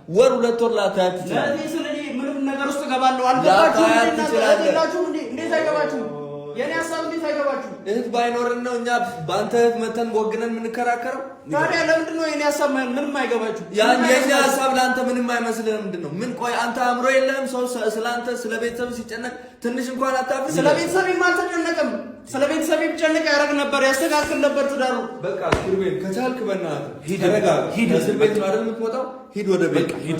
ወር ሁለት ወር ላታያት ይችላል። ምንም ነገር ውስጥ ገባለሁ አልገባችሁም እንዴት አይገባችሁም? የኔ ሐሳብ እንዴት አይገባችሁም? እህት ባይኖርን ነው እኛ በአንተ እህት መተን ወግነን የምንከራከረው። ታዲያ ለምንድን ነው የኔ ሐሳብ ምንም አይገባችሁ? የኛ ሐሳብ ለአንተ ምንም አይመስልህ ምንድን ነው? ምን ቆይ አንተ አእምሮ የለህም? ሰው ስለአንተ ስለ ቤተሰብ ሲጨነቅ ትንሽ እንኳን አታፍር? ስለ ቤተሰብ አልተጨነቀም። ስለ ቤተሰብ ቢጨነቅ ያደርግ ነበር፣ ያስተካክል ነበር ትዳሩ። በቃ ኪሩቤል ከቻልክ በእናትህ ሂድ። እስር ቤት ነው አይደል የምትወጣው? ሂድ ወደ ቤት ሂድ።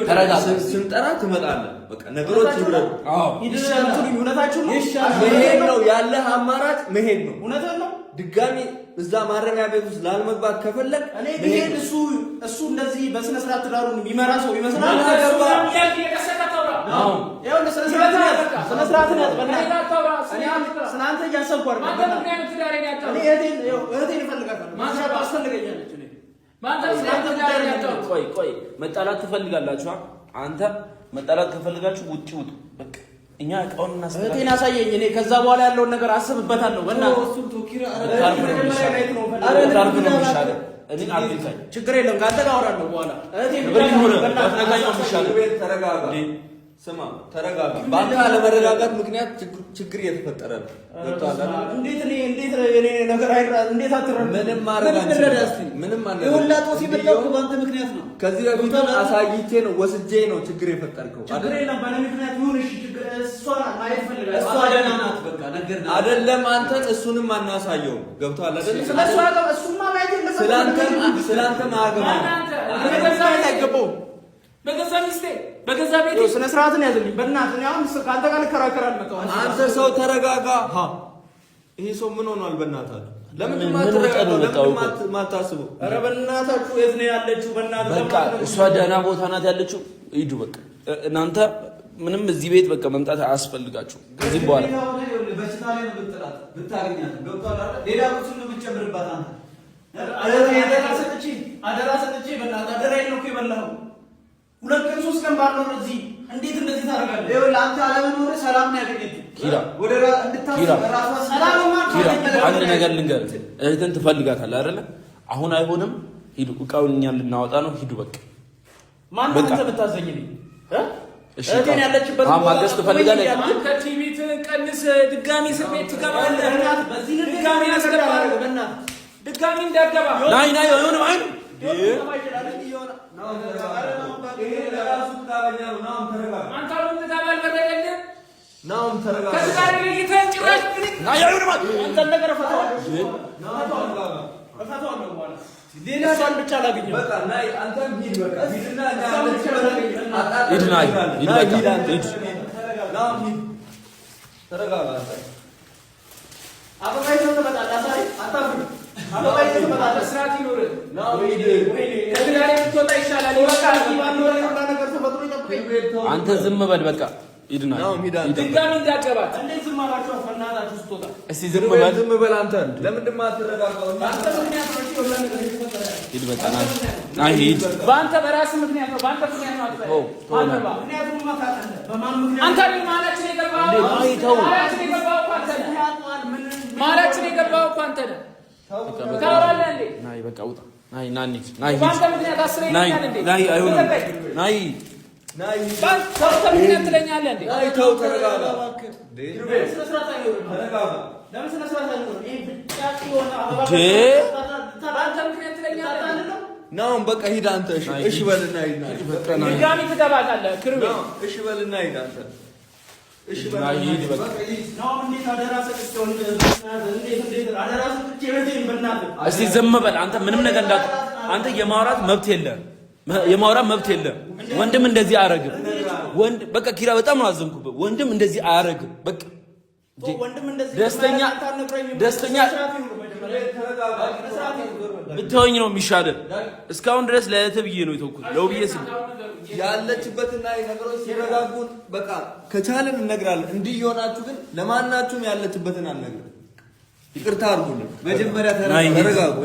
ተረጋጋ። ስንጠራ ትመጣለህ። በቃ ነገሮች ይብረዱ። እውነታችሁ ነው። መሄድ ነው ያለህ አማራጭ፣ መሄድ ነው። እውነታችሁ ነው። ድጋሚ እዛ ማረሚያ ቤት ውስጥ ላልመግባት ከፈለግ እኔ ብሄድ እሱ እንደዚህ በስነ ስርዓት ትዳሩን የሚመራ ሰው ይመስላል። ስለአንተ እያሰብኩ ቆይ መጣላት ትፈልጋላችሁ? አንተ መጣላት ከፈልጋችሁ ውጪ ውጡ። በቃ እኛ እቃውን እህቴን አሳየኝ። እኔ ከዛ በኋላ ያለውን ነገር አስብበታለሁ። ችግር የለም ከአንተ ጋር አወራለሁ በኋላ። ስማ ተረጋጋ። በአንተ አለመረጋጋት ምክንያት ችግር እየተፈጠረ ነው። እንዴት ነገር እንዴት አትረዳም? ምንም ማድረግ አንችልም። ምንም ይወላጦ ሲመጣው በአንተ ምክንያት ነው። ከዚህ በፊት አሳይቼ ነው ወስጄ ነው ችግር የፈጠርከው። ችግር የለም በእኔ ምክንያት ይሁን። እሺ ችግር እሷ ማየት ፈልጋለሁ። እሷ ደህና ናት። በቃ ነገር አይደለም አንተን እሱንም አናሳየው። ገብቶሃል አይደል? ስለሷ እሱማ ማየት የለበትም። ስላንተ ማገባ በገዛ ሚስቴ በገዛ ቤቴ ስነ ስርዓትን ያዘልኝ። በእናትህ አሁን ከአንተ ጋር ልከራከር አልመጣሁም። አንተ ሰው ተረጋጋ። ይሄ ሰው ምን ሆኗል? በእናትህ ለምን ማታስበው? ኧረ በእናታችሁ የት ነው ያለችው? በእናትህ በቃ እሷ ደህና ቦታ ናት ያለችው። ሂዱ በቃ እናንተ ምንም እዚህ ቤት በቃ መምጣት አያስፈልጋችሁ። ከዚህ በኋላ በሽታ ላይ ነው ብትላት ብታገኛት ገብቷል አይደል? ሌላ ቁስል ነው ብትጨምርባት አንተ አደራ ሰጥቼ በእናትህ አደራዬን ነው እኮ የበላኸው። ሁለት ቀን ሶስት ቀን ባልኖር እዚህ እንዴት እንደዚህ ታደርጋለህ? ይኸውልህ አንተ አለመኖር ሰላም ነው ያገኘችው። ኪራ አንድ ነገር ልንገርህ፣ እህትን ትፈልጋታለህ አይደለ? አሁን አይሆንም። ሂዱ፣ እቃውን እኛ ልናወጣ ነው። ሂዱ በቃ። ማን ነው አንተ የምታዘኝልኝ? እህቴን ያለችበት ማገዝ ትፈልጋለህ? አንተ ቲቪት ቀንስ፣ ድጋሚ እስር ቤት ትገባለህ። በዚህ ድጋሚ ያስገባለህ። በእናትህ ድጋሚ እንዳትገባ። ናይ አይሆንም። አንተ ዝም በል በቃ። ሂድና ድጋሚ እንዳትገባት። እንዴት ዝም አላችሁ? ፈናታችሁ ስትወጣ እስቲ ዝም በል አንተ። ለምንድን ነው የማትረጋጋው? አንተ ምክንያት ነው ነገር ይፈጠራል። ሂድ በቃ ና ሂድ። በአንተ በራስህ ምክንያት ነው። በአንተ ምክንያት ነው አትበል። ምክንያቱም ማታውቃለህ። በማን ምክንያት አንተ ማላችን የገባኸው? ማላችን የገባኸው እኮ አንተ ነህ። ማላችን የገባኸው እኮ አንተ ነህ። ታወራለህ እንዴ? ናይ በቃ ውጣ። ናይ ና እንሂድ። ናይ ሂድ። በአንተ ምክንያት አስሬ ይላል እንዴ? ናይ አይሆንም። ናይ በአንተ ምክንያት ትለኛለህ እንዴ? ናይ ተው፣ ተረጋጋ። ስነ ስርዓት አይኖርም። ተረጋጋ። ለምን ስነ ስርዓት አይኖርም? ይሄ ብቻ ይሆነ አበባ በአንተ ምክንያት ትለኛለህ። ናውን በቃ ሂድ አንተ። እሺ በልና ሂድ። ድጋሚ ትገባታለህ። ክርቤ እሺ በልና ሂድ አንተ። እሺ በልና ሂድ በቃ። እስቲ ዝም በል አንተ። ምንም ነገር አንተ የማውራት መብት የለም። የማውራት መብት የለም። ወንድም እንደዚህ አያረግም። ወንድ በቃ ኪራ በጣም ነው አዘንኩበት። ወንድም እንደዚህ አያረግም። በቃ ደስተኛ ብትሆኝ ነው የሚሻለው። እስካሁን ድረስ ለእህትህ ብዬ ነው የተውኩት። ለውብዬ ስል ያለችበትና ነገሮች ሲረጋጉ በቃ ከቻልን እነግራለን። እንዲህ እየሆናችሁ ግን ለማናችሁም ያለችበትን አልነግርም። ይቅርታ አድርጉልኝ። መጀመሪያ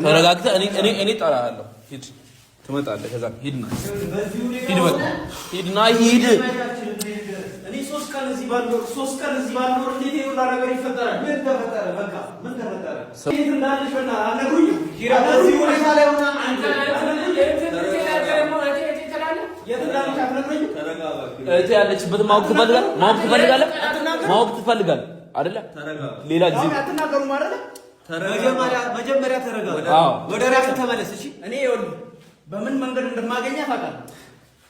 ተረጋግተህ እኔ እጠራሃለሁ። ሂድ ትመጣለህ። ከዛ ሂድና ሂድ። እኔ ሶስት ቀን እዚህ ባልኖር እንዴት ይሁላ ነገር ይፈጠራል? ምን ተፈጠረ? በቃ ምን ተፈጠረ? እንዴት እንዳለሽ በና አልነግሩኝም። ኪራ በዚህ ሁኔታ ላይ ሆና አንተ እህቴ ያለችበትን ማወቅ ትፈልጋለህ አይደለ? ሌላ ጊዜ አትናገሩም አይደለ? መጀመሪያ ተረጋጋ። ወደ ራስህ ተመለስ። እሺ እኔ ይኸውልህ በምን መንገድ እንደማገኛ ታውቃለህ።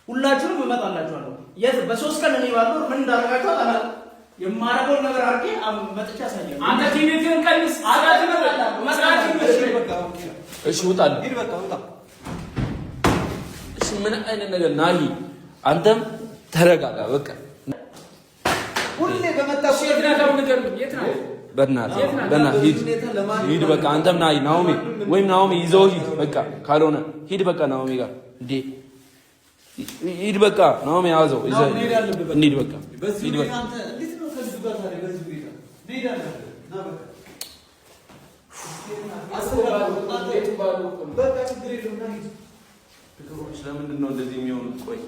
ሁላችሁንም እመጣላችኋለሁ። የት በ3 ቀን እኔ ባለው ምን እንዳደረጋችሁ አላውቅም። የማረገው ነገር አድርጌ መጥቻ አሳያለሁ። አንተ ቲቪን ቀንስ። አጋት ነው መስራት ይመስል እሺ ውጣልህ። ሂድ በቃ ውጣ። እሺ ምን አይነት ነገር ናሂ፣ አንተም ተረጋጋ በቃ። ሁሌ በመጣው የት ነው? በእናትህ ሂድ በቃ። አንተም ናሆሚ ወይም ናሆሚ ይዘው ሂድ በቃ። ካልሆነ ሂድ በቃ ናሆሚ ጋር እንዴ ሂድ በቃ። ናሆሚ ያዘው ይዘው እንሂድ በቃ። ሂድ በቃ። ለምንድን ነው እንደዚህ የሚሆኑት? ቆይ